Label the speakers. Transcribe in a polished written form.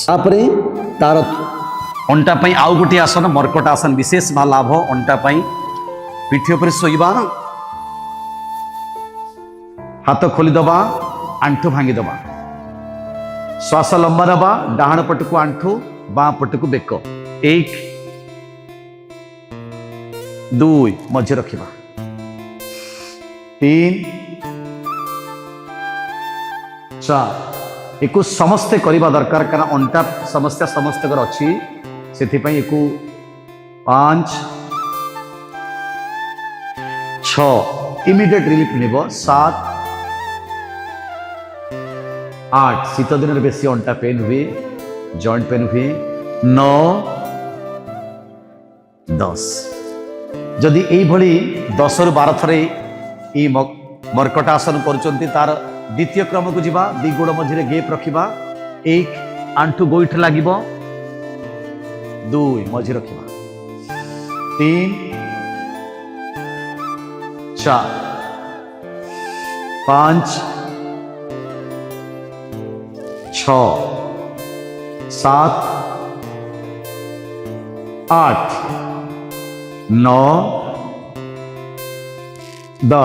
Speaker 1: तापरे तार अंटा पई आउ गोटे आसन मर्कट आसन विशेष भा लाभ अंटा पई पिठी उपर शोइबा हाथ खोली दबा आंठू भांगी दबा श्वास लंबा नबा डाहाण पटकू आंठू बाँ पटकू बेक 1 2 मझे रखिबा 3 4 एको समस्ते करवा दरकार कारण अंटा समस्या समस्त अच्छी से 5 6 इमिडिएट रिलीफ निब 7 8 शीत दिन में बेसी अंटा पेन हुए जॉइंट पेन हुए 9 10 जदि यही 10 रु 12 थरे मर्कट आसन करुचंती तार द्वितीय क्रम को जीवा दी गोड़ मझे गेप रखिबा 1 आंठू गोइठ लागिबो 2 मझे रखिबा 3 4 5 6 7 8 9 10